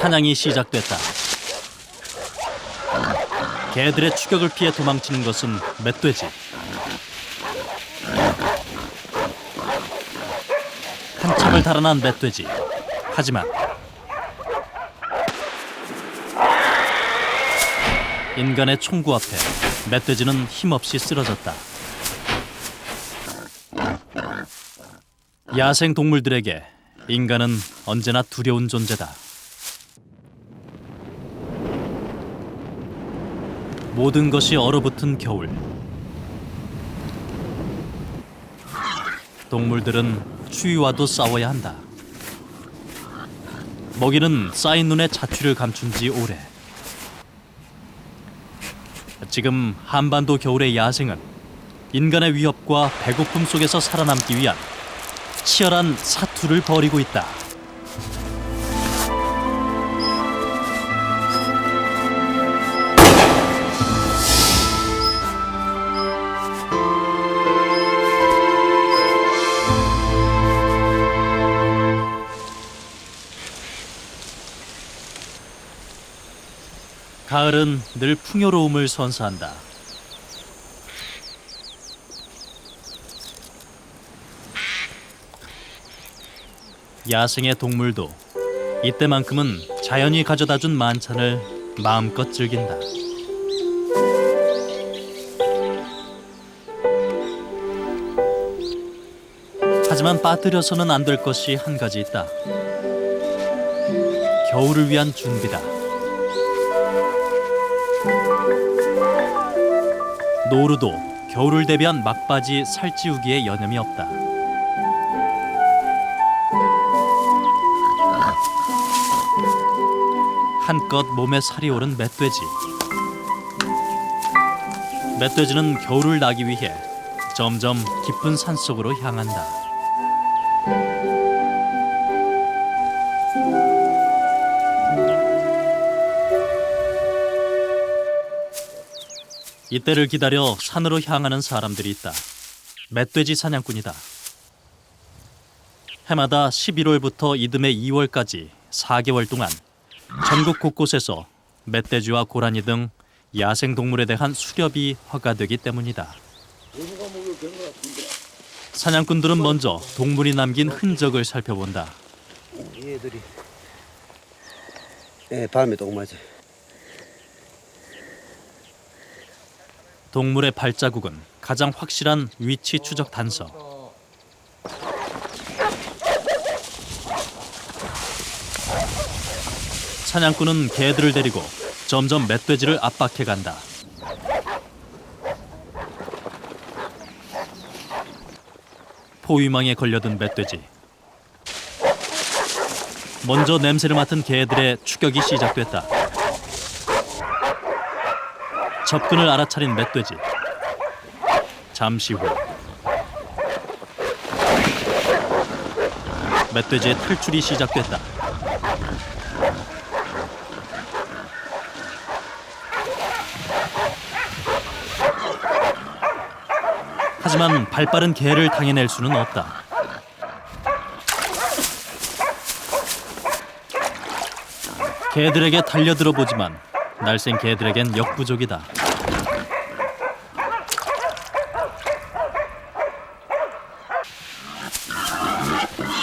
사냥이 시작됐다. 개들의 추격을 피해 도망치는 것은 멧돼지. 한참을 달아난 멧돼지. 하지만 인간의 총구 앞에 멧돼지는 힘없이 쓰러졌다. 야생 동물들에게 인간은 언제나 두려운 존재다. 모든 것이 얼어붙은 겨울. 동물들은 추위와도 싸워야 한다. 먹이는 쌓인 눈에 자취를 감춘 지 오래. 지금 한반도 겨울의 야생은 인간의 위협과 배고픔 속에서 살아남기 위한 치열한 사투를 벌이고 있다. 가을은 늘 풍요로움을 선사한다. 야생의 동물도 이때만큼은 자연이 가져다준 만찬을 마음껏 즐긴다. 하지만 빠뜨려서는 안 될 것이 한 가지 있다. 겨울을 위한 준비다. 노루도 겨울을 대비한 막바지 살찌우기에 여념이 없다. 한껏 몸에 살이 오른 멧돼지. 멧돼지는 겨울을 나기 위해 점점 깊은 산속으로 향한다. 이때를 기다려 산으로 향하는 사람들이 있다. 멧돼지 사냥꾼이다. 해마다 11월부터 이듬해 2월까지 4개월 동안 전국 곳곳에서 멧돼지와 고라니 등 야생동물에 대한 수렵이 허가되기 때문이다. 사냥꾼들은 먼저 동물이 남긴 흔적을 살펴본다. 얘들이 발음이 조그마지. 동물의 발자국은 가장 확실한 위치 추적 단서. 사냥꾼은 개들을 데리고 점점 멧돼지를 압박해 간다. 포위망에 걸려든 멧돼지. 먼저 냄새를 맡은 개들의 추격이 시작됐다. 접근을 알아차린 멧돼지. 잠시 후 멧돼지의 탈출이 시작됐다. 하지만 발빠른 개를 당해낼 수는 없다. 개들에게 달려들어 보지만 날쌘 개들에겐 역부족이다.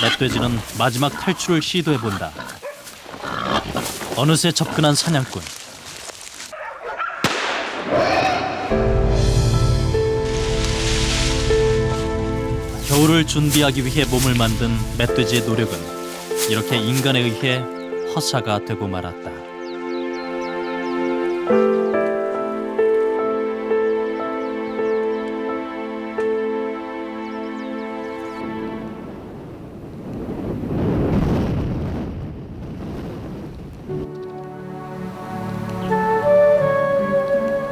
멧돼지는 마지막 탈출을 시도해본다. 어느새 접근한 사냥꾼. 겨울을 준비하기 위해 몸을 만든 멧돼지의 노력은 이렇게 인간에 의해 허사가 되고 말았다.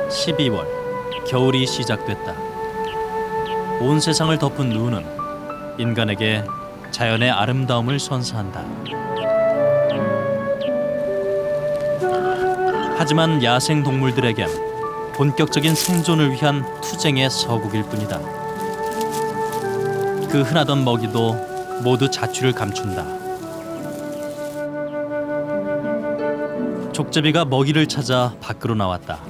(12월) 겨울이 시작됐다. 온 세상을 덮은 눈은 인간에게 자연의 아름다움을 선사한다. 하지만 야생 동물들에겐 본격적인 생존을 위한 투쟁의 서국일 뿐이다. 그 흔하던 먹이도 모두 자취를 감춘다. 족제비가 먹이를 찾아 밖으로 나왔다.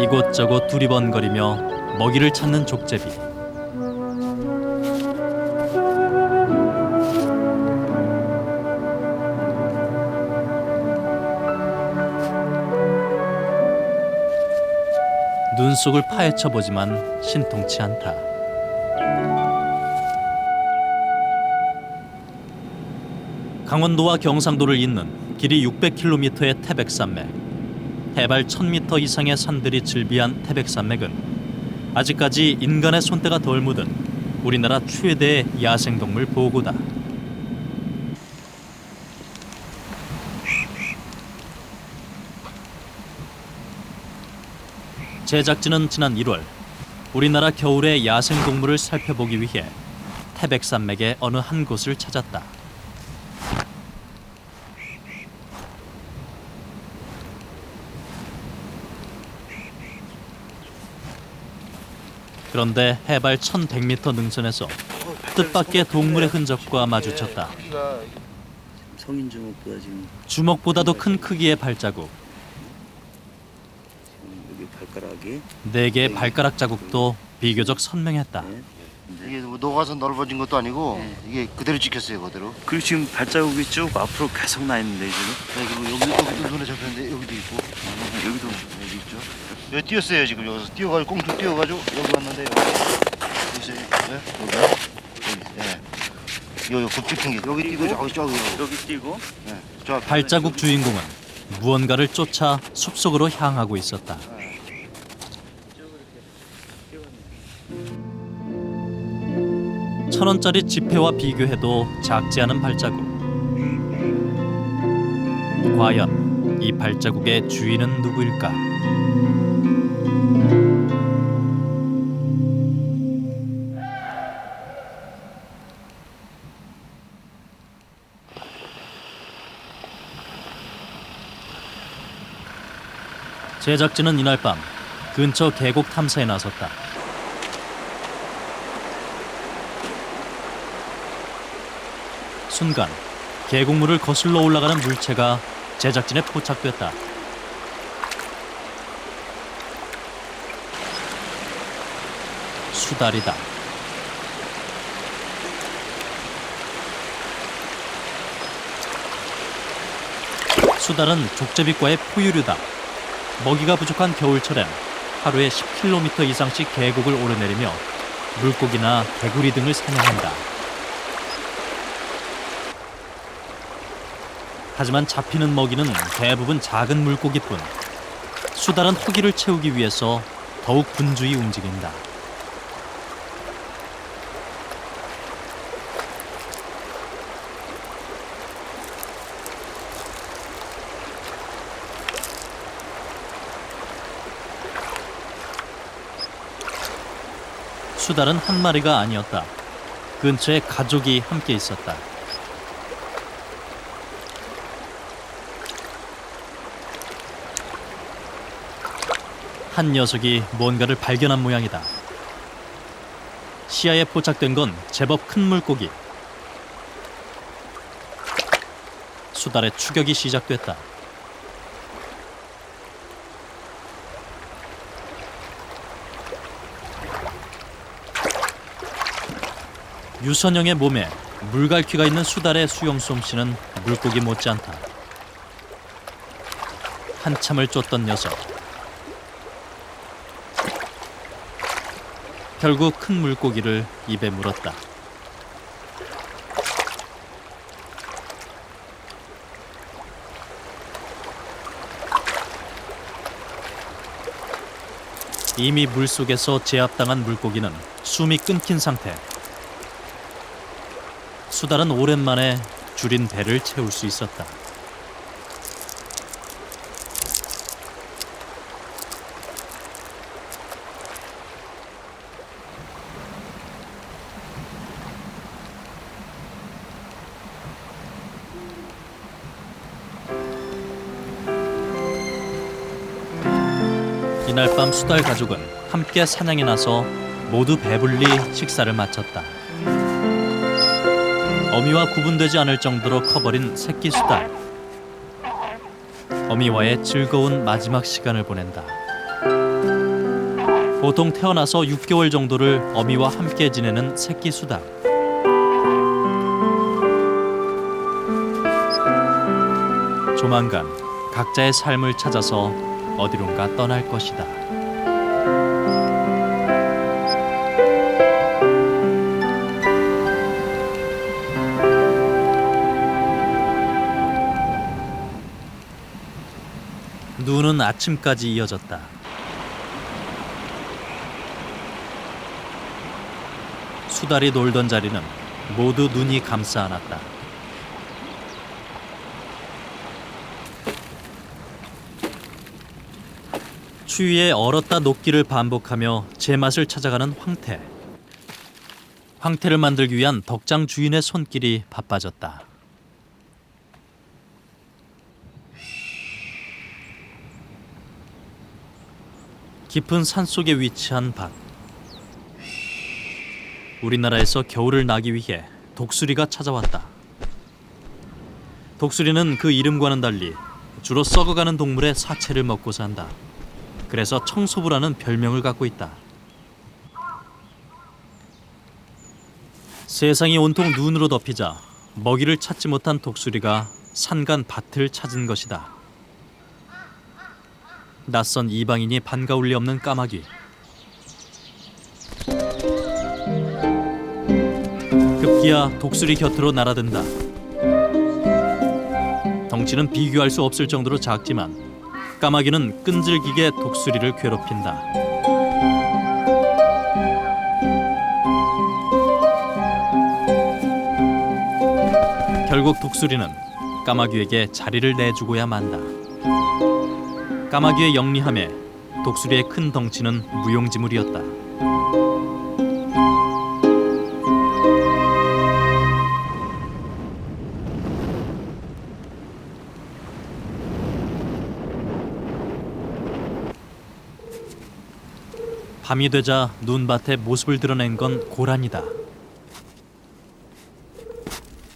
이곳저곳 두리번거리며 먹이를 찾는 족제비. 눈 속을 파헤쳐 보지만 신통치 않다. 강원도와 경상도를 잇는 길이 600km의 태백산맥. 해발 1000m 이상의 산들이 즐비한 태백산맥은 아직까지 인간의 손때가 덜 묻은 우리나라 최대의 야생동물 보호구다. 제작진은 지난 1월 우리나라 겨울의 야생동물을 살펴보기 위해 태백산맥의 어느 한 곳을 찾았다. 그런데 해발 1100m 능선에서 뜻밖의 동물의 흔적과 마주쳤다. 성인 주먹보다 지금 주먹보다도 큰 크기의 발자국. 여기 발가락이 4개의 발가락 자국도 비교적 선명했다. 이게 뭐 녹아서 넓어진 것도 아니고 이게 그대로 찍혔어요, 그대로. 그리고 지금 발자국이 쭉 앞으로 계속 나 있는데 지금 네, 그리고 여기도 눈에 잡혔는데 여기도 있고 여기도 여기 있죠. 여기 뛰었어요 지금 여기서 뛰어가지고 꽁충 뛰어가지고 여기 왔는데 여기 있어요. 네? 여기 네. 여기 굽찍힌 게 여기 뛰고 저기 뛰고 네. 저 앞에 발자국 주인공은 무언가를 쫓아 숲속으로 향하고 있었다. 천원짜리 지폐와 비교해도 작지 않은 발자국. 과연 이 발자국의 주인은 누구일까? 제작진은 이날 밤 근처 계곡 탐사에 나섰다. 순간 계곡물을 거슬러 올라가는 물체가 제작진에 포착됐다. 수달이다. 수달은 족제비과의 포유류다. 먹이가 부족한 겨울철엔 하루에 10km 이상씩 계곡을 오르내리며 물고기나 개구리 등을 사냥한다. 하지만 잡히는 먹이는 대부분 작은 물고기뿐. 수달은 허기를 채우기 위해서 더욱 분주히 움직인다. 수달은 한 마리가 아니었다. 근처에 가족이 함께 있었다. 한 녀석이 뭔가를 발견한 모양이다. 시야에 포착된 건 제법 큰 물고기. 수달의 추격이 시작됐다. 유선형의 몸에 물갈퀴가 있는 수달의 수영 솜씨는 물고기 못지않다. 한참을 쫓던 녀석. 결국 큰 물고기를 입에 물었다. 이미 물속에서 제압당한 물고기는 숨이 끊긴 상태. 수달은 오랜만에 줄인 배를 채울 수 있었다. 이날 밤 수달 가족은 함께 사냥에 나서 모두 배불리 식사를 마쳤다. 어미와 구분되지 않을 정도로 커버린 새끼 수달. 어미와의 즐거운 마지막 시간을 보낸다. 보통 태어나서 6개월 정도를 어미와 함께 지내는 새끼 수달. 조만간 각자의 삶을 찾아서 어디론가 떠날 것이다. 눈은 아침까지 이어졌다. 수달이 놀던 자리는 모두 눈이 감싸 안았다. 추위에 얼었다 녹기를 반복하며 제맛을 찾아가는 황태. 황태를 만들기 위한 덕장 주인의 손길이 바빠졌다. 깊은 산속에 위치한 밭. 우리나라에서 겨울을 나기 위해 독수리가 찾아왔다. 독수리는 그 이름과는 달리 주로 썩어가는 동물의 사체를 먹고 산다. 그래서 청소부라는 별명을 갖고 있다. 세상이 온통 눈으로 덮이자 먹이를 찾지 못한 독수리가 산간 밭을 찾은 것이다. 낯선 이방인이 반가울 리 없는 까마귀. 급기야 독수리 곁으로 날아든다. 덩치는 비교할 수 없을 정도로 작지만 까마귀는 끈질기게 독수리를 괴롭힌다. 결국 독수리는 까마귀에게 자리를 내주고야 만다. 까마귀의 영리함에 독수리의 큰 덩치는 무용지물이었다. 밤이 되자 눈밭에 모습을 드러낸 건 고란이다.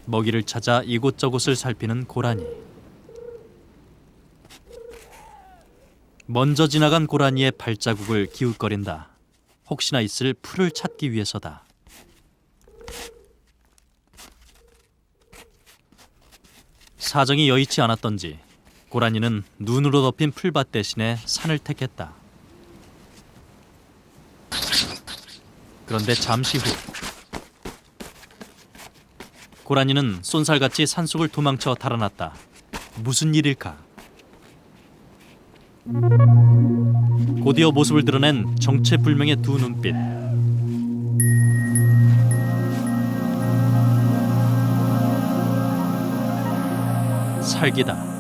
먹이를 찾아 이곳저곳을 살피는 고라니. 먼저 지나간 고라니의 발자국을 기웃거린다. 혹시나 있을 풀을 찾기 위해서다. 사정이 여의치 않았던지 고라니는 눈으로 덮인 풀밭 대신에 산을 택했다. 그런데 잠시 후 고라니는 쏜살같이 산속을 도망쳐 달아났다. 무슨 일일까? 곧이어 모습을 드러낸 정체불명의 두 눈빛. 살기다.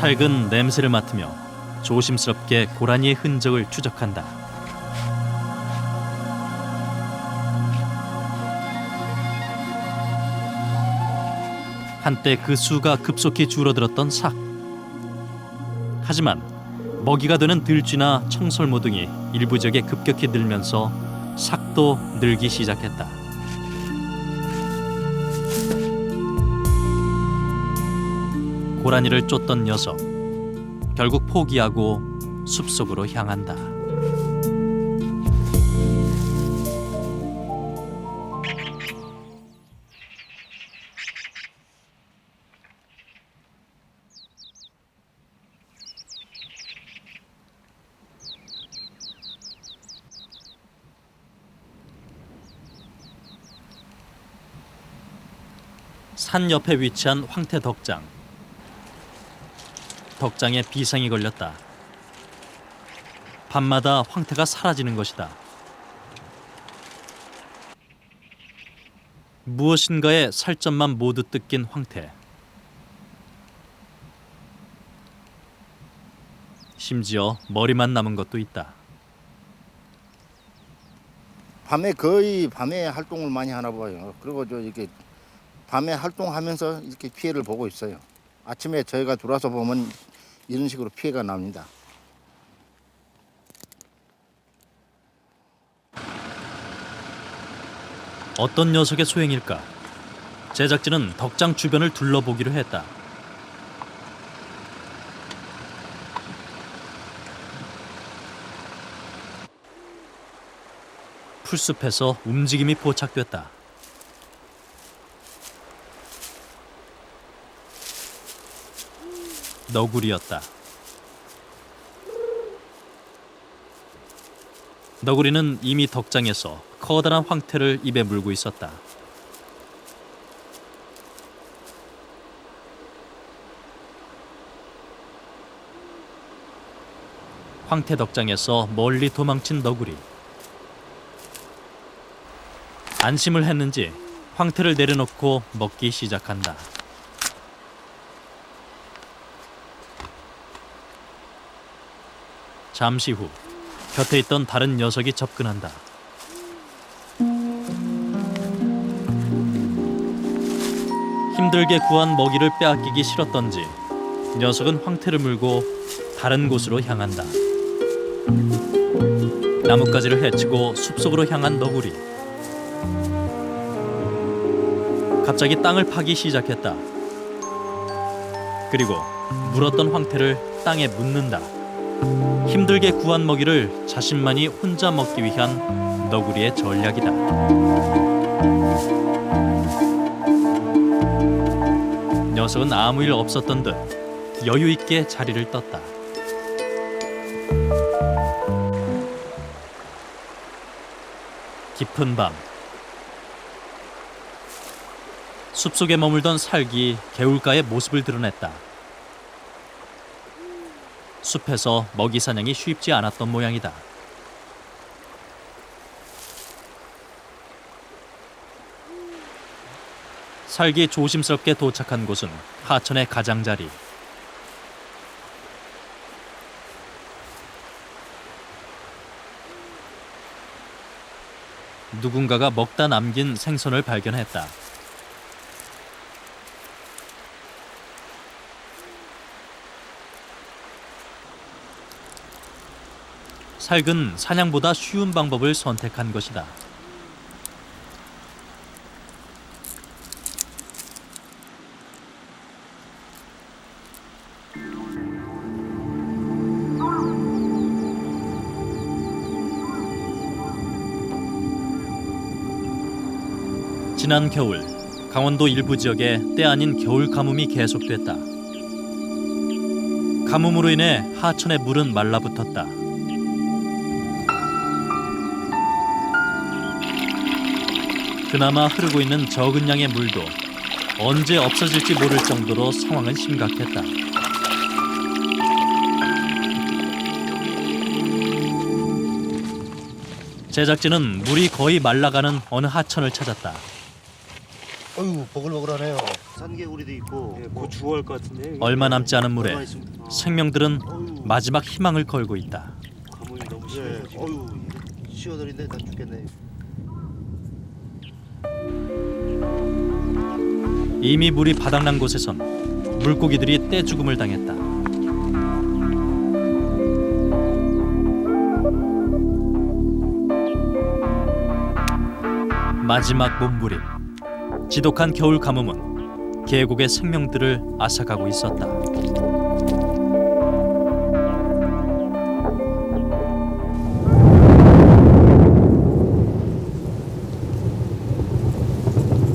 살근 냄새를 맡으며 조심스럽게 고라니의 흔적을 추적한다. 한때 그 수가 급속히 줄어들었던 삭. 하지만 먹이가 되는 들쥐나 청설모 등이 일부 지역에 급격히 늘면서 삭도 늘기 시작했다. 고라니를 쫓던 녀석, 결국 포기하고 숲속으로 향한다. 산 옆에 위치한 황태 덕장. 덕장에 비상이 걸렸다. 밤마다 황태가 사라지는 것이다. 무엇인가에 살점만 모두 뜯긴 황태. 심지어 머리만 남은 것도 있다. 거의 밤에 활동을 많이 하나 봐요. 그리고 이렇게 밤에 활동하면서 이렇게 피해를 보고 있어요. 아침에 저희가 들어와서 보면 이런 식으로 피해가 납니다. 어떤 녀석의 소행일까? 제작진은 덕장 주변을 둘러보기로 했다. 풀숲에서 움직임이 포착됐다. 너구리였다. 너구리는 이미 덕장에서 커다란 황태를 입에 물고 있었다. 황태 덕장에서 멀리 도망친 너구리. 안심을 했는지 황태를 내려놓고 먹기 시작한다. 잠시 후 곁에 있던 다른 녀석이 접근한다. 힘들게 구한 먹이를 빼앗기기 싫었던지 녀석은 황태를 물고 다른 곳으로 향한다. 나뭇가지를 헤치고 숲속으로 향한 너구리. 갑자기 땅을 파기 시작했다. 그리고 물었던 황태를 땅에 묻는다. 힘들게 구한 먹이를 자신만이 혼자 먹기 위한 너구리의 전략이다. 녀석은 아무 일 없었던 듯 여유 있게 자리를 떴다. 깊은 밤, 숲속에 머물던 살기 개울가의 모습을 드러냈다. 숲에서 먹이 사냥이 쉽지 않았던 모양이다. 살기 조심스럽게 도착한 곳은 하천의 가장자리. 누군가가 먹다 남긴 생선을 발견했다. 살근 사냥보다 쉬운 방법을 선택한 것이다. 지난 겨울, 강원도 일부 지역에 때 아닌 겨울 가뭄이 계속됐다. 가뭄으로 인해 하천의 물은 말라붙었다. 그나마 흐르고 있는 적은 양의 물도 언제 없어질지 모를 정도로 상황은 심각했다. 제작진은 물이 거의 말라가는 어느 하천을 찾았다. 어휴, 보글보글하네요. 산개구리도 있고. 곧 죽어갈 것 같은데. 얼마 남지 않은 물에 얼마 있으면- 생명들은 어휴, 마지막 희망을 걸고 있다. 가뭄이 너무 네. 심해서 지금. 어휴, 시어들인데 다 죽겠네. 이미 물이 바닥난 곳에선 물고기들이 떼죽음을 당했다. 마지막 몸부림. 지독한 겨울 가뭄은 계곡의 생명들을 앗아가고 있었다.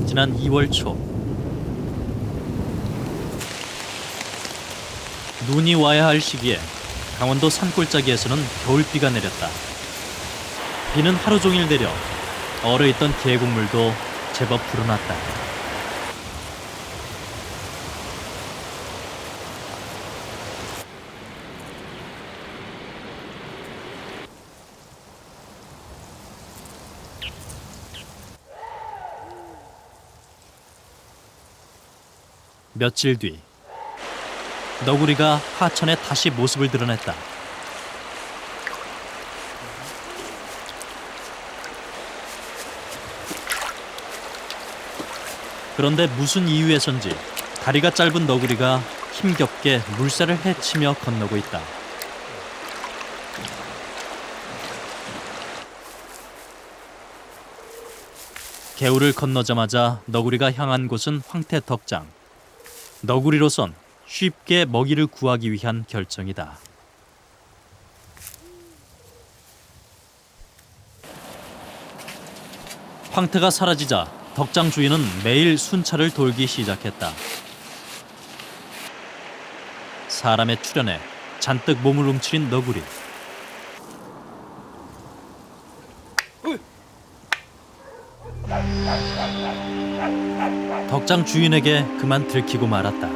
지난 2월 초 눈이 와야 할 시기에 강원도 산골짜기에서는 겨울비가 내렸다. 비는 하루 종일 내려 얼어있던 계곡물도 제법 불어났다. 며칠 뒤 너구리가 하천에 다시 모습을 드러냈다. 그런데 무슨 이유에선지 다리가 짧은 너구리가 힘겹게 물살을 헤치며 건너고 있다. 개울을 건너자마자 너구리가 향한 곳은 황태 덕장. 너구리로선 쉽게 먹이를 구하기 위한 결정이다. 황태가 사라지자 덕장 주인은 매일 순찰을 돌기 시작했다. 사람의 출현에 잔뜩 몸을 움츠린 너구리. 덕장 주인에게 그만 들키고 말았다.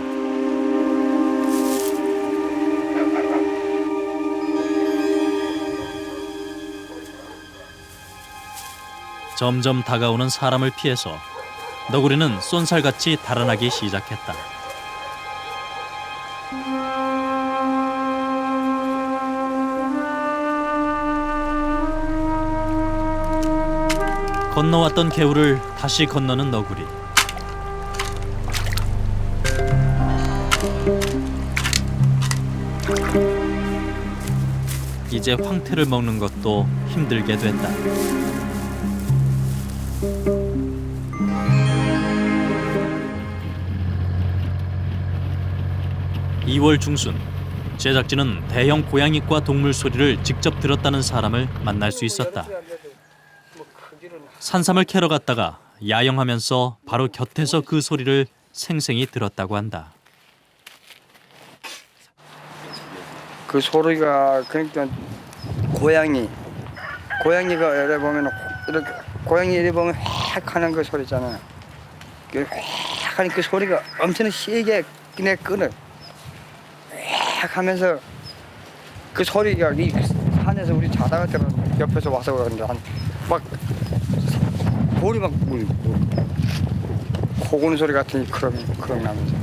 점점 다가오는 사람을 피해서 너구리는 쏜살같이 달아나기 시작했다. 건너왔던 개울을 다시 건너는 너구리. 이제 황태를 먹는 것도 힘들게 됐다. 2월 중순, 제작진은 대형 고양이과 동물 소리를 직접 들었다는 사람을 만날 수 있었다. 산삼을 캐러 갔다가 야영하면서 바로 곁에서 그 소리를 생생히 들었다고 한다. 그 소리가 그러니까 고양이가 이래 보면 이렇게 고양이 이래 보면 획 하는 그 소리잖아. 그 획 하는 그 소리가 엄청 세게 그냥 끊어. 획 하면서 그 소리가 이 산에서 우리 자다가 때는 옆에서 와서 그러는데 막 볼이 막 물고 코고는 소리 같은 그런 나면서.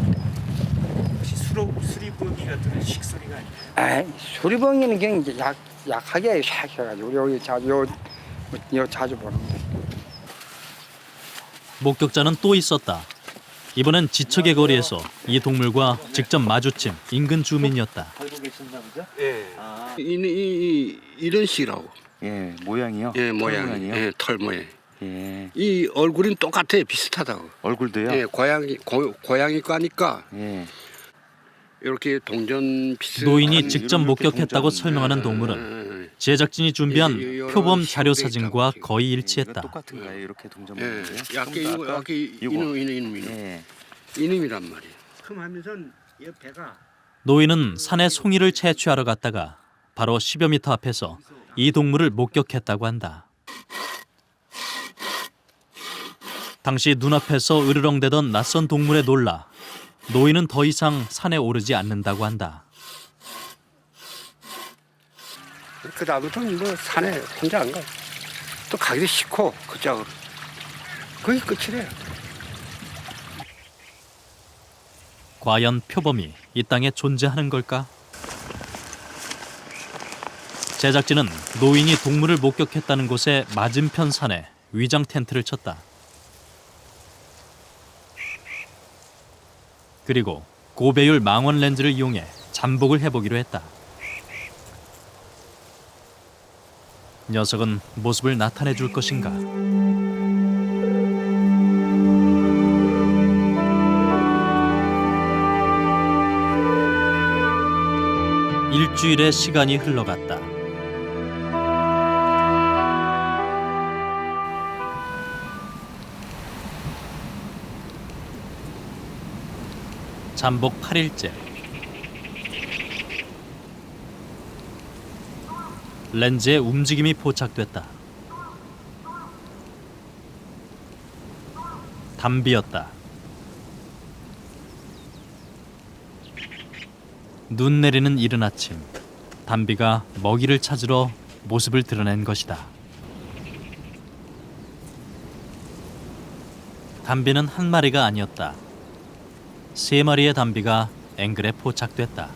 혹시 수리부기 같은 식소리가 아니에요? 에이, 수리봉이는 그냥 이제 약하게 샥 해가지고 우리 여기 자주 보는데. 목격자는 또 있었다. 이번엔 지척의 거리에서 이 동물과 직접 마주친 인근 주민이었다. 알고 계셨나 보죠? 예. 아, 이런 식이라고. 예, 모양이요? 예, 모양. 모양이요? 예, 털 모양. 예. 이 얼굴은 똑같아요. 비슷하다고. 얼굴도요? 예, 고양이 과니까 예. 이렇게 동전 비슷. 노인이 직접 이렇게 목격했다고 동전, 설명하는 동물은 제작진이 준비한 표범 자료 사진과 거의 일치했다. 똑같은가요? 이렇게 동전 예, 먹는데요? 약간 이거 이놈. 예. 이놈이란 말이에요. 큼 하면선 이 배가 노인은 산에 송이를 채취하러 갔다가 바로 10여 미터 앞에서 이 동물을 목격했다고 한다. 당시 눈앞에서 으르렁대던 낯선 동물에 놀라 노인은 더 이상 산에 오르지 않는다고 한다. 그 다음부터는 뭐 산에 혼자 안 가. 또 가기도 싫고 그쪽으로. 그게 끝이래요. 과연 표범이 이 땅에 존재하는 걸까? 제작진은 노인이 동물을 목격했다는 곳의 맞은편 산에 위장 텐트를 쳤다. 그리고 고배율 망원 렌즈를 이용해 잠복을 해보기로 했다. 녀석은 모습을 나타내줄 것인가? 일주일의 시간이 흘러갔다. 잠복 8일째. 렌즈에 움직임이 포착됐다. 담비였다. 눈 내리는 이른 아침, 담비가 먹이를 찾으러 모습을 드러낸 것이다. 담비는 한 마리가 아니었다. 3마리의 담비가 앵글에 포착됐다.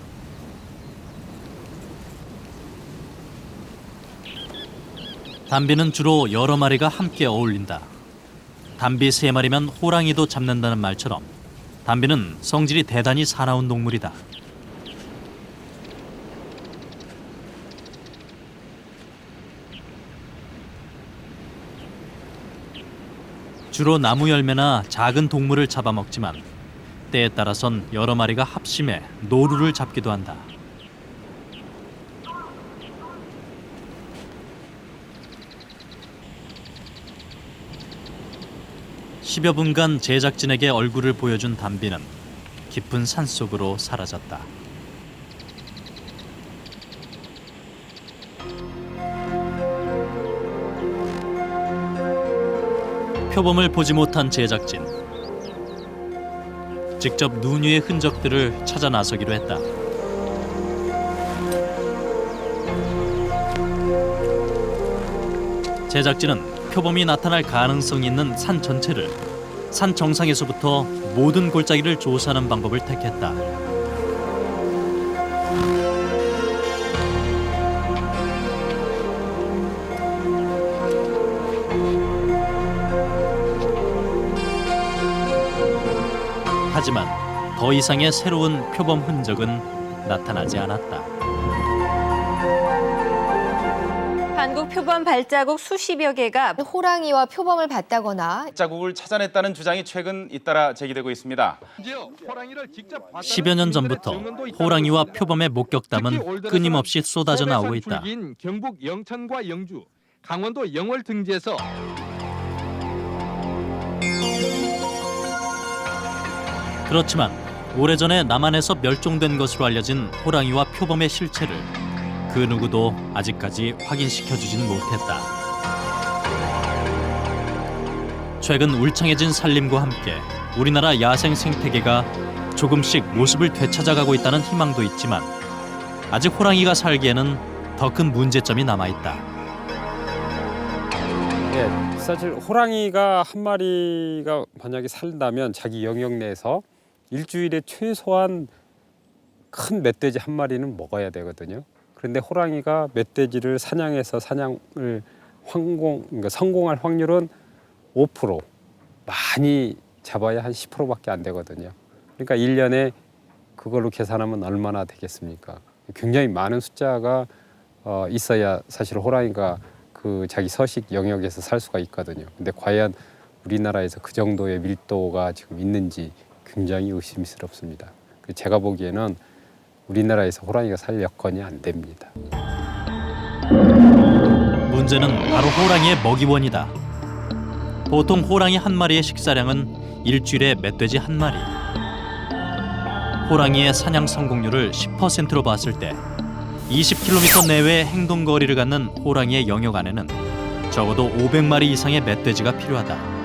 담비는 주로 여러 마리가 함께 어울린다. 담비 3마리면 호랑이도 잡는다는 말처럼 담비는 성질이 대단히 사나운 동물이다. 주로 나무 열매나 작은 동물을 잡아먹지만 때에 따라선 여러 마리가 합심해 노루를 잡기도 한다. (10여) 분간 제작진에게 얼굴을 보여준 담비는 깊은 산속으로 사라졌다. 표범을 보지 못한 제작진. 직접 눈 위의 흔적들을 찾아 나서기로 했다. 제작진은 표범이 나타날 가능성이 있는 산 전체를 산 정상에서부터 모든 골짜기를 조사하는 방법을 택했다. 하지만 더 이상의 새로운 표범 흔적은 나타나지 않았다. 한국 표범 발자국 수십여 개가 호랑이와 표범을 봤다거나 자국을 찾아냈다는 주장이 최근 잇따라 제기되고 있습니다. 10여 년 전부터 호랑이와 표범의 목격담은 끊임없이 쏟아져 나오고 있다. 경북 영천과 영주, 강원도 영월 등지에서 그렇지만 오래전에 남한에서 멸종된 것으로 알려진 호랑이와 표범의 실체를 그 누구도 아직까지 확인시켜주진 못했다. 최근 울창해진 산림과 함께 우리나라 야생 생태계가 조금씩 모습을 되찾아가고 있다는 희망도 있지만 아직 호랑이가 살기에는 더 큰 문제점이 남아있다. 예, 사실 호랑이가 한 마리가 만약에 산다면 자기 영역 내에서 일주일에 최소한 큰 멧돼지 한 마리는 먹어야 되거든요. 그런데 호랑이가 멧돼지를 사냥해서 사냥을 성공할 확률은 5%, 많이 잡아야 한 10%밖에 안 되거든요. 그러니까 1년에 그걸로 계산하면 얼마나 되겠습니까? 굉장히 많은 숫자가 있어야 사실 호랑이가 그 자기 서식 영역에서 살 수가 있거든요. 근데 과연 우리나라에서 그 정도의 밀도가 지금 있는지 굉장히 의심스럽습니다. 제가 보기에는 우리나라에서 호랑이가 살 여건이 안 됩니다. 문제는 바로 호랑이의 먹이원이다. 보통 호랑이 한 마리의 식사량은 일주일에 멧돼지 한 마리. 호랑이의 사냥 성공률을 10%로 봤을 때 20km 내외의 행동거리를 갖는 호랑이의 영역 안에는 적어도 500마리 이상의 멧돼지가 필요하다.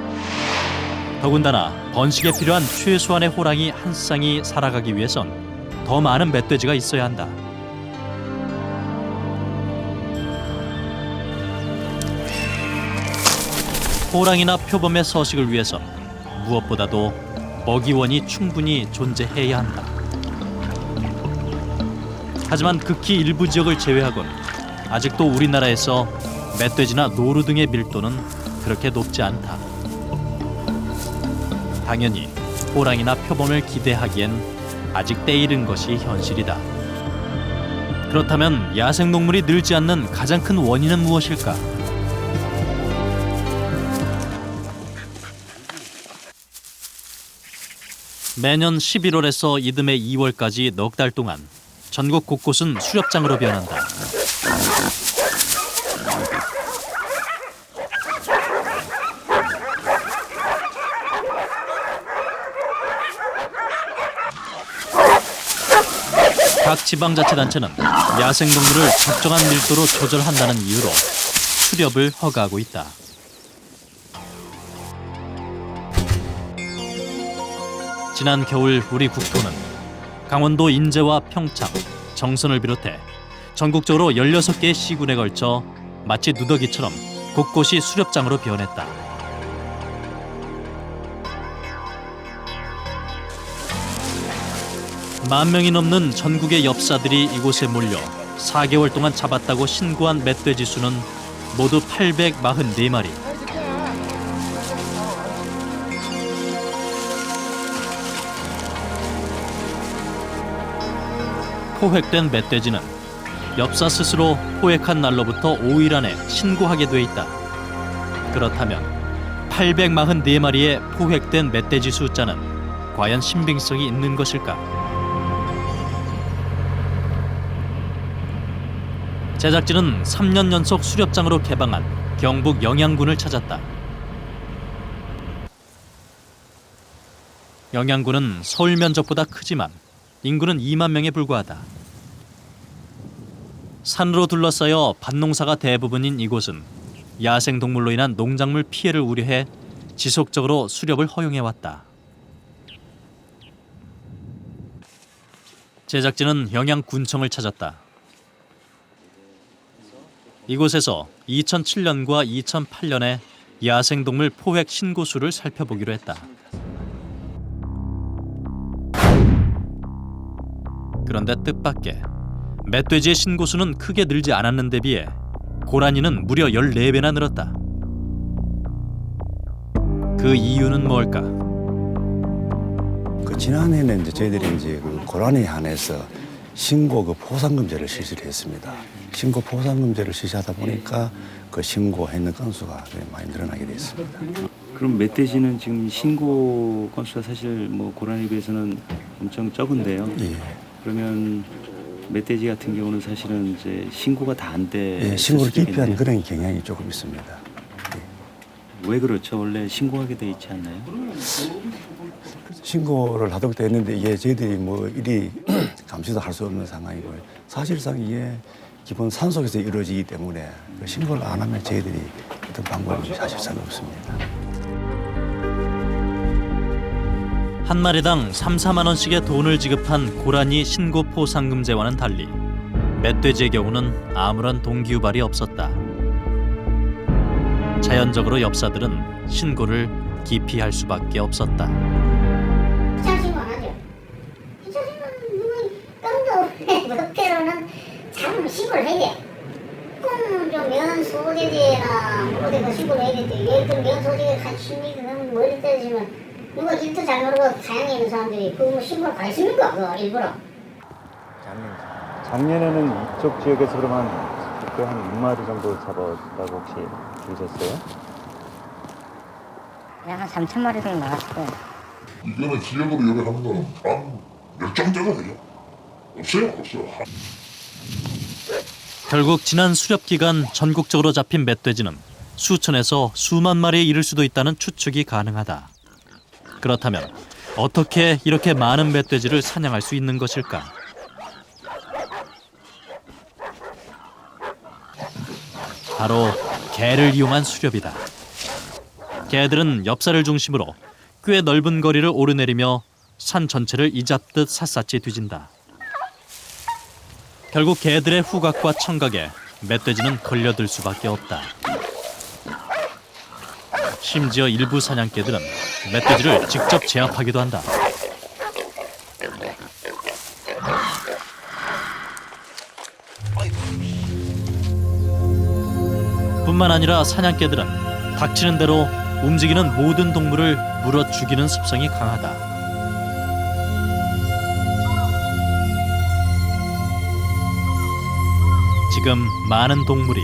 더군다나 번식에 필요한 최소한의 호랑이 한 쌍이 살아가기 위해선 더 많은 멧돼지가 있어야 한다. 호랑이나 표범의 서식을 위해선 무엇보다도 먹이원이 충분히 존재해야 한다. 하지만 극히 일부 지역을 제외하곤 아직도 우리나라에서 멧돼지나 노루 등의 밀도는 그렇게 높지 않다. 당연히 호랑이나 표범을 기대하기엔 아직 때이른 것이 현실이다. 그렇다면 야생동물이 늘지 않는 가장 큰 원인은 무엇일까? 매년 11월에서 이듬해 2월까지 넉 달 동안 전국 곳곳은 수렵장으로 변한다. 각 지방자치단체는 야생동물을 적정한 밀도로 조절한다는 이유로 수렵을 허가하고 있다. 지난 겨울 우리 국토는 강원도 인제와 평창, 정선을 비롯해 전국적으로 16개의 시군에 걸쳐 마치 누더기처럼 곳곳이 수렵장으로 변했다. 만 명이 넘는 전국의 엽사들이 이곳에 몰려 4개월 동안 잡았다고 신고한 멧돼지 수는 모두 844마리. 포획된 멧돼지는 엽사 스스로 포획한 날로부터 5일 안에 신고하게 돼 있다. 그렇다면 844마리의 포획된 멧돼지 숫자는 과연 신빙성이 있는 것일까? 제작진은 3년 연속 수렵장으로 개방한 경북 영양군을 찾았다. 영양군은 서울 면적보다 크지만 인구는 2만 명에 불과하다. 산으로 둘러싸여 밭농사가 대부분인 이곳은 야생동물로 인한 농작물 피해를 우려해 지속적으로 수렵을 허용해왔다. 제작진은 영양군청을 찾았다. 이곳에서 2007년과 2008년에 야생동물 포획 신고수를 살펴보기로 했다. 그런데 뜻밖의 멧돼지의 신고수는 크게 늘지 않았는데 비해 고라니는 무려 14배나 늘었다. 그 이유는 뭘까? 그 지난해는 이제 저희들이 이제 그 고라니에 한해서 신고 그 포상금제를 실시를 했습니다. 신고 포상금제를 실시하다 보니까 그 신고했는 건수가 많이 늘어나게 됐습니다. 그럼 멧돼지는 지금 신고 건수가 사실 뭐 고라니에 비해서는 엄청 적은데요. 예. 그러면 멧돼지 같은 경우는 사실은 이제 신고가 다 안 돼. 예, 신고를 기피한 그런 경향이 조금 있습니다. 예. 왜 그렇죠? 원래 신고하게 돼 있지 않나요? 신고를 하도록 되어 있는데 이게 저희들이 뭐 이리 감시도 할 수 없는 상황이고 사실상 이게 기본 산속에서 이루어지기 때문에 그 신고를 안 하면 저희들이 어떤 방법이 사실상 없습니다. 한 마리당 3, 4만 원씩의 돈을 지급한 고라니 신고 포상금제와는 달리 멧돼지의 경우는 아무런 동기유발이 없었다. 자연적으로 엽사들은 신고를 기피할 수밖에 없었다. 신고 안 하죠. 신고는 법대로는 잘못 신고를 해야 돼. 꼭 좀 면 소재지나 어디 그 신고를 해야 되는데 예를 들면 면 소재가 한 10m 넘으면 멀리 떨어지면 누가 일도 잘 모르고 사양에 있는 사람들이 그거 뭐 신고를 가 있습니까? 그거 일부러. 작년에는 이쪽 지역에서 그러면 그때 한 6마리 정도 잡았다고 혹시 들으셨어요? 그냥 한 3,000마리 정도 나왔을 거예요. 이거는 지역으로 요리하는 거는 열정적이에요. 없어요. 결국 지난 수렵 기간 전국적으로 잡힌 멧돼지는 수천에서 수만 마리에 이를 수도 있다는 추측이 가능하다. 그렇다면 어떻게 이렇게 많은 멧돼지를 사냥할 수 있는 것일까? 바로 개를 이용한 수렵이다. 개들은 엽사를 중심으로 꽤 넓은 거리를 오르내리며 산 전체를 이잡듯 샅샅이 뒤진다. 결국 개들의 후각과 청각에 멧돼지는 걸려들 수밖에 없다. 심지어 일부 사냥개들은 멧돼지를 직접 제압하기도 한다. 뿐만 아니라 사냥개들은 닥치는 대로 움직이는 모든 동물을 물어 죽이는 습성이 강하다. 지금 많은 동물이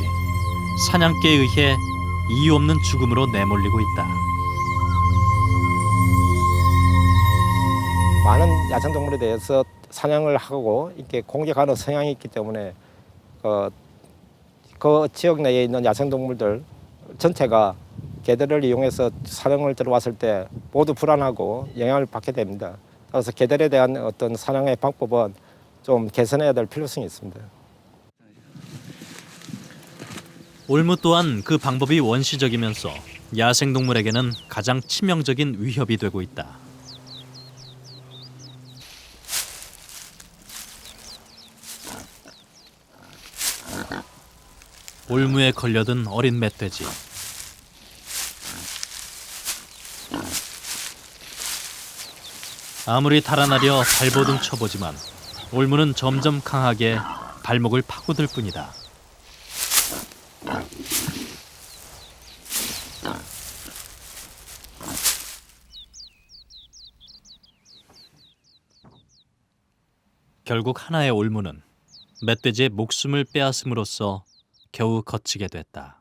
사냥개에 의해 이유 없는 죽음으로 내몰리고 있다. 많은 야생동물에 대해서 사냥을 하고 이렇게 공격하는 성향이 있기 때문에 그 지역 내에 있는 야생동물들 전체가 개들을 이용해서 사냥을 들어왔을 때 모두 불안하고 영향을 받게 됩니다. 그래서 개들에 대한 어떤 사냥의 방법은 좀 개선해야 될 필요성이 있습니다. 올무 또한 그 방법이 원시적이면서 야생동물에게는 가장 치명적인 위협이 되고 있다. 올무에 걸려든 어린 멧돼지. 아무리 달아나려 발버둥 쳐보지만 올무는 점점 강하게 발목을 파고들 뿐이다. 결국 하나의 올무는 멧돼지의 목숨을 빼앗음으로써 겨우 거치게 됐다.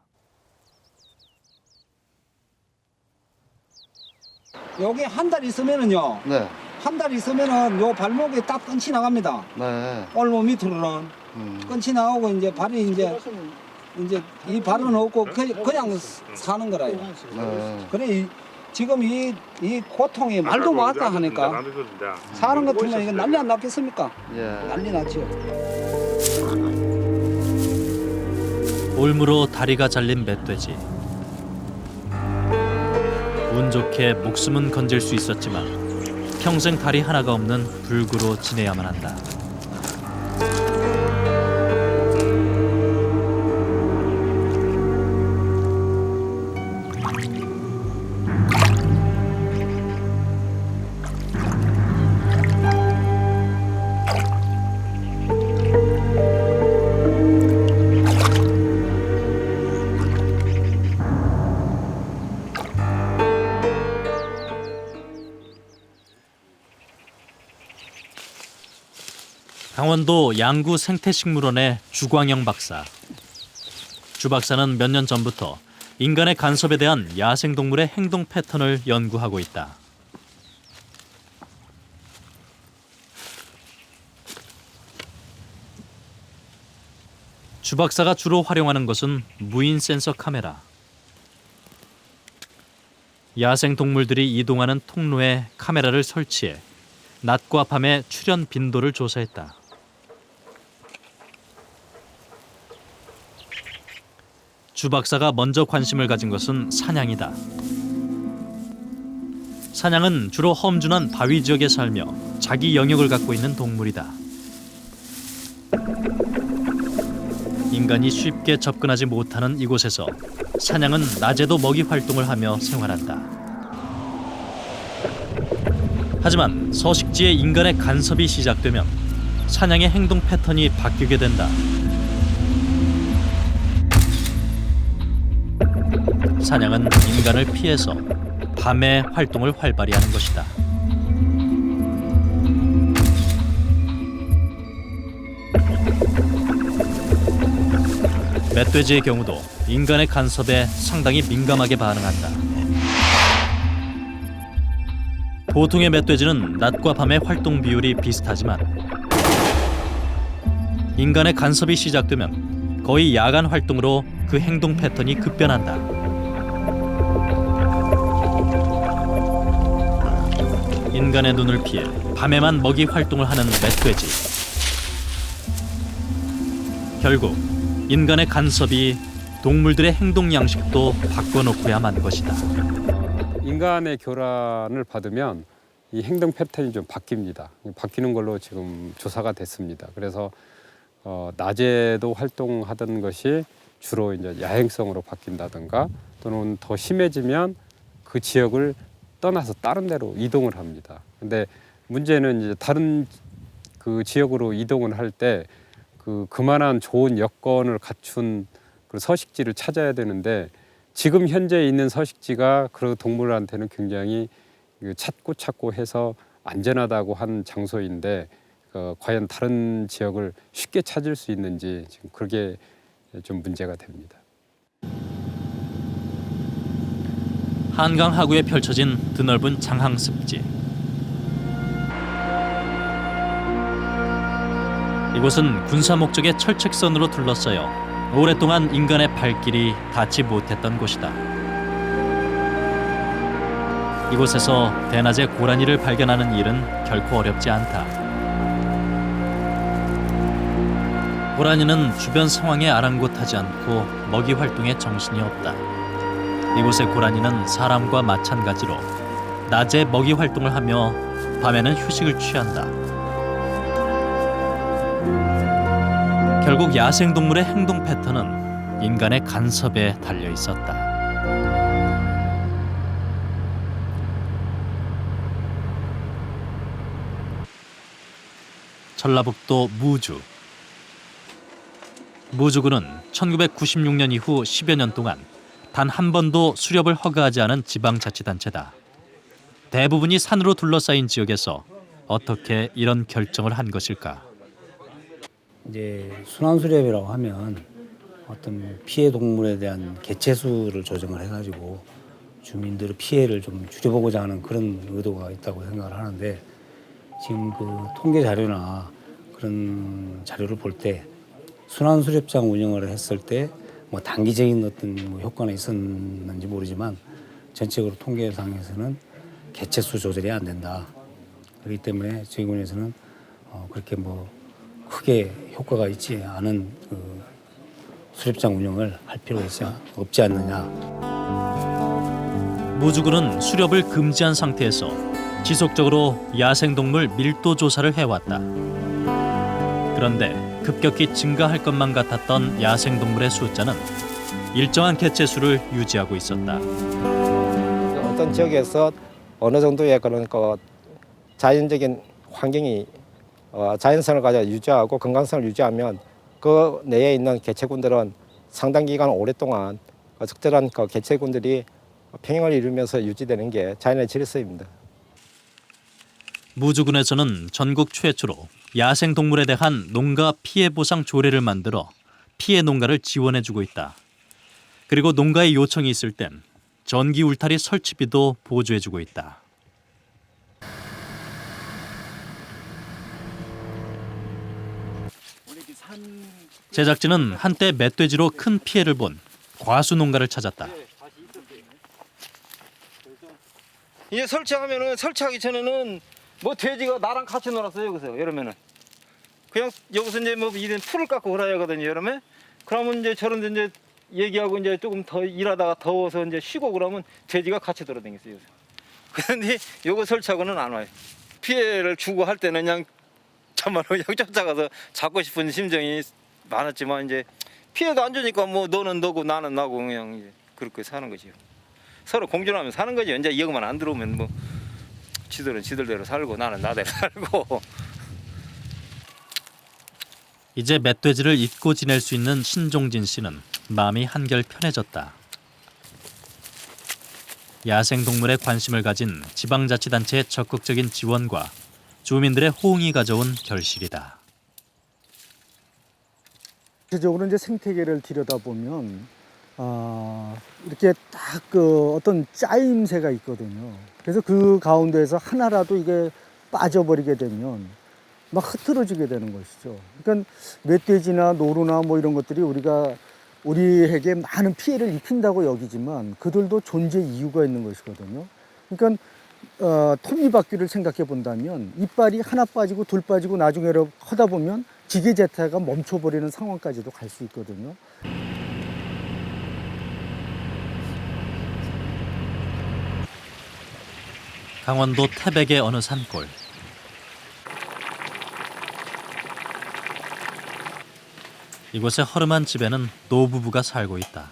여기 한 달 있으면은요. 네. 한 달 있으면은 요 발목에 딱 끈이 나갑니다. 네. 올몸 밑으로는 끈이 나오고 이제 발이 이제 이 발은 없고 그냥 사는 거라요. 네. 그래 지금 이 고통이 말도 못하다 하니까 사는 것 같으면 이거 난리 안 났겠습니까? 예. 난리 났죠. 올무로 다리가 잘린 멧돼지. 운 좋게 목숨은 건질 수 있었지만 평생 다리 하나가 없는 불구로 지내야만 한다. 강원도 양구 생태식물원의 주광영 박사. 주 박사는 몇 년 전부터 인간의 간섭에 대한 야생동물의 행동 패턴을 연구하고 있다. 주 박사가 주로 활용하는 것은 무인 센서 카메라. 야생동물들이 이동하는 통로에 카메라를 설치해 낮과 밤의 출현 빈도를 조사했다. 주 박사가 먼저 관심을 가진 것은 사냥이다. 사냥은 주로 험준한 바위 지역에 살며 자기 영역을 갖고 있는 동물이다. 인간이 쉽게 접근하지 못하는 이곳에서 사냥은 낮에도 먹이 활동을 하며 생활한다. 하지만 서식지에 인간의 간섭이 시작되면 사냥의 행동 패턴이 바뀌게 된다. 사냥은 인간을 피해서 밤에 활동을 활발히 하는 것이다. 멧돼지의 경우도 인간의 간섭에 상당히 민감하게 반응한다. 보통의 멧돼지는 낮과 밤의 활동 비율이 비슷하지만 인간의 간섭이 시작되면 거의 야간 활동으로 그 행동 패턴이 급변한다. 인간의 눈을 피해 밤에만 먹이 활동을 하는 멧돼지. 결국 인간의 간섭이 동물들의 행동 양식도 바꿔놓고야 만 것이다. 인간의 교란을 받으면 이 행동 패턴이 좀 바뀝니다. 바뀌는 걸로 지금 조사가 됐습니다. 그래서 낮에도 활동하던 것이 주로 이제 야행성으로 바뀐다든가 또는 더 심해지면 그 지역을 떠나서 다른 데로 이동을 합니다. 근데 문제는 이제 다른 그 지역으로 이동을 할 때 그만한 좋은 여건을 갖춘 그 서식지를 찾아야 되는데 지금 현재 있는 서식지가 그 동물한테는 굉장히 찾고 해서 안전하다고 한 장소인데 과연 다른 지역을 쉽게 찾을 수 있는지 지금 그게 좀 문제가 됩니다. 한강 하구에 펼쳐진 드넓은 장항 습지. 이곳은 군사 목적의 철책선으로 둘러싸여 오랫동안 인간의 발길이 닿지 못했던 곳이다. 이곳에서 대낮에 고라니를 발견하는 일은 결코 어렵지 않다. 고라니는 주변 상황에 아랑곳하지 않고 먹이 활동에 정신이 없다. 이곳의 고라니는 사람과 마찬가지로 낮에 먹이 활동을 하며 밤에는 휴식을 취한다. 결국 야생동물의 행동 패턴은 인간의 간섭에 달려 있었다. 전라북도 무주. 무주군은 1996년 이후 10여 년 동안 단 한 번도 수렵을 허가하지 않은 지방자치단체다. 대부분이 산으로 둘러싸인 지역에서 어떻게 이런 결정을 한 것일까? 이제 순환수렵이라고 하면 어떤 피해 동물에 대한 개체수를 조정을 해가지고 주민들의 피해를 좀 줄여보고자 하는 그런 의도가 있다고 생각을 하는데 지금 그 통계 자료나 그런 자료를 볼 때 순환수렵장 운영을 했을 때 뭐 단기적인 어떤 뭐 효과는 있었는지 모르지만 전체적으로 통계상에서는 개체수 조절이 안 된다. 그렇기 때문에 저희 군에서는 그렇게 뭐 크게 효과가 있지 않은 그 수렵장 운영을 할 필요가 없지 않느냐. 무주군은 수렵을 금지한 상태에서 지속적으로 야생동물 밀도 조사를 해왔다. 그런데 급격히 증가할 것만 같았던 야생동물의 숫자는 일정한 개체수를 유지하고 있었다. 어떤 지역에서 어느 정도의 그런 그 자연적인 환경이 자연성을 가져 유지하고 건강성을 유지하면 그 내에 있는 개체군들은 상당 기간 오랫동안 적절한 그 개체군들이 평형을 이루면서 유지되는 게 자연의 질서입니다. 무주군에서는 전국 최초로 야생동물에 대한 농가 피해 보상 조례를 만들어 피해 농가를 지원해주고 있다. 그리고 농가에 요청이 있을 땐 전기 울타리 설치비도 보조해주고 있다. 제작진은 한때 멧돼지로 큰 피해를 본 과수 농가를 찾았다. 이제 설치하기 전에는 뭐 돼지가 나랑 같이 놀았어요. 여기서 여름에는 그냥 여기서 이제 뭐 이런 풀을 깎고 그래야 하거든요. 여름에 그러면 이제 저런 이제 얘기하고 이제 조금 더 일하다가 더워서 이제 쉬고 그러면 돼지가 같이 돌아다녔어요. 그런데 요거 설치하고는 안 와요. 피해를 주고 할 때는 그냥 참말로 그냥 쫓아가서 잡고 싶은 심정이 많았지만 이제 피해도 안 주니까 뭐 너는 너고 나는 나고 그냥 이제 그렇게 사는 거지요. 서로 공존하면 사는 거지. 이제 이거만 안 들어오면 뭐 지들은 지들대로 살고 나는 나대로 살고. 이제 멧돼지를 잊고 지낼 수 있는 신종진 씨는 마음이 한결 편해졌다. 야생동물에 관심을 가진 지방자치단체의 적극적인 지원과 주민들의 호응이 가져온 결실이다. 전체적으로 이제 생태계를 들여다보면 이렇게 딱 그 어떤 짜임새가 있거든요. 그래서 그 가운데에서 하나라도 이게 빠져버리게 되면 막 흐트러지게 되는 것이죠. 그러니까 멧돼지나 노루나 뭐 이런 것들이 우리에게 많은 피해를 입힌다고 여기지만 그들도 존재 이유가 있는 것이거든요. 그러니까 톱니바퀴를 생각해 본다면 이빨이 하나 빠지고 둘 빠지고 나중에 하다 보면 기계 자체가 멈춰버리는 상황까지도 갈 수 있거든요. 강원도 태백의 어느 산골. 이곳의 허름한 집에는 노부부가 살고 있다.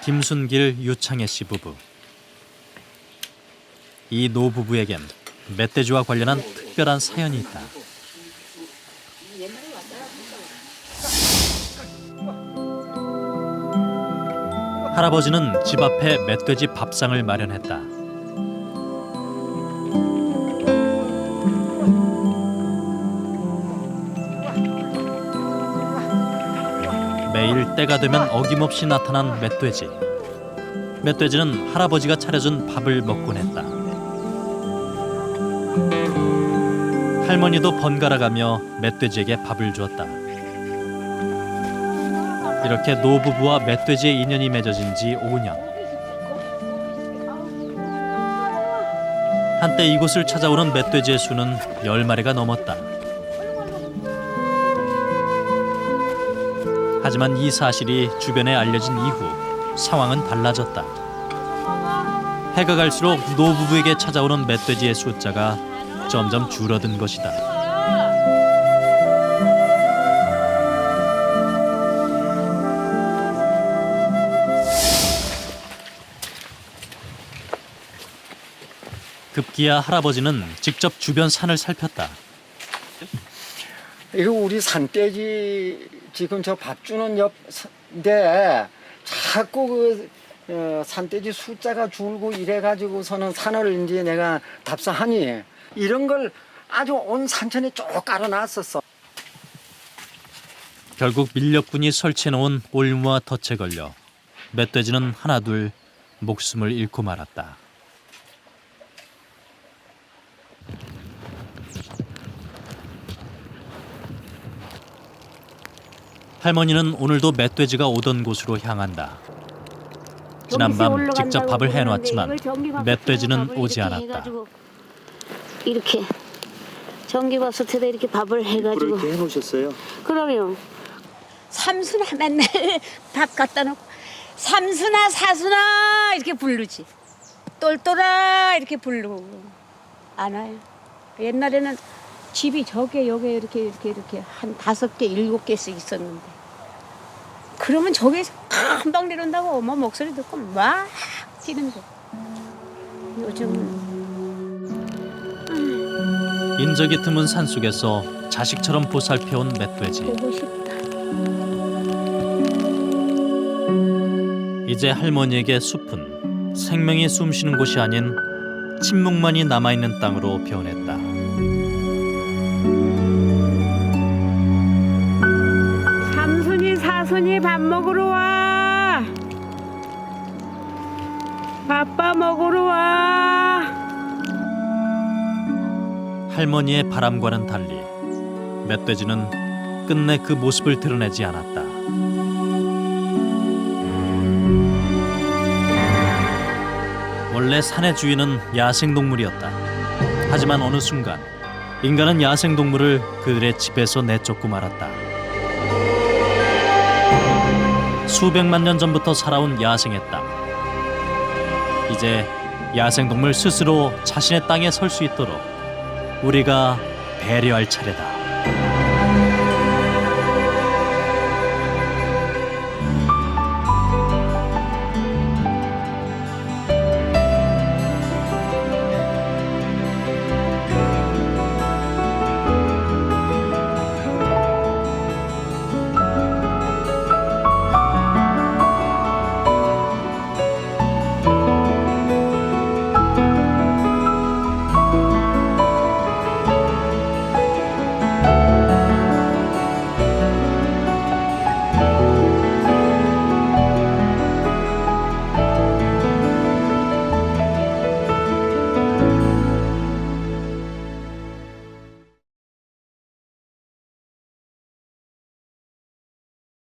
김순길, 유창혜 씨 부부. 이 노부부에겐 멧돼지와 관련한 특별한 사연이 있다. 할아버지는 집 앞에 멧돼지 밥상을 마련했다. 매일 때가 되면 어김없이 나타난 멧돼지. 멧돼지는 할아버지가 차려준 밥을 먹곤 했다. 할머니도 번갈아가며 멧돼지에게 밥을 주었다. 이렇게 노부부와 멧돼지의 인연이 맺어진 지 5년. 한때 이곳을 찾아오는 멧돼지의 수는 10마리가 넘었다. 하지만 이 사실이 주변에 알려진 이후 상황은 달라졌다. 해가 갈수록 노부부에게 찾아오는 멧돼지의 숫자가 점점 줄어든 것이다. 급기야 할아버지는 직접 주변 산을 살폈다. 이거 우리 산돼지 지금 저 밥 주는 옆인데 자꾸 그 산돼지 숫자가 줄고 이래가지고서는 산을 이제 내가 답사하니 이런 걸 아주 온 산천에 쭉 깔아놨었어. 결국 밀렵군이 설치해놓은 올무와 덫에 걸려 멧돼지는 하나둘 목숨을 잃고 말았다. 할머니는 오늘도 멧돼지가 오던 곳으로 향한다. 지난밤 직접 밥을 해놨지만 멧돼지는 오지 않았다. 이렇게 전기밥솥에다 이렇게 밥을 해가지고 이렇게 해놓으셨어요? 그럼요. 삼순아 맨날 밥 갖다 놓고 삼순아 사순아 이렇게 부르지. 똘똘아 이렇게 부르고 안 와요. 옛날에는 집이 저게 여기 이렇게 한 5개 7개씩 있었는데 그러면 저기서 금방 내려온다고 엄마 목소리 듣고 막 뛰는데 요즘은 인적이 드문 산속에서 자식처럼 보살펴온 멧돼지. 보고 싶다. 이제 할머니에게 숲은 생명이 숨쉬는 곳이 아닌 침묵만이 남아있는 땅으로 변했다. 삼순이 사순이 밥 먹으러 와. 밥밥 먹으러 와. 할머니의 바람과는 달리 멧돼지는 끝내 그 모습을 드러내지 않았다. 원래 산의 주인은 야생동물이었다. 하지만 어느 순간 인간은 야생동물을 그들의 집에서 내쫓고 말았다. 수백만 년 전부터 살아온 야생의 땅. 이제 야생동물 스스로 자신의 땅에 설 수 있도록 우리가 배려할 차례다.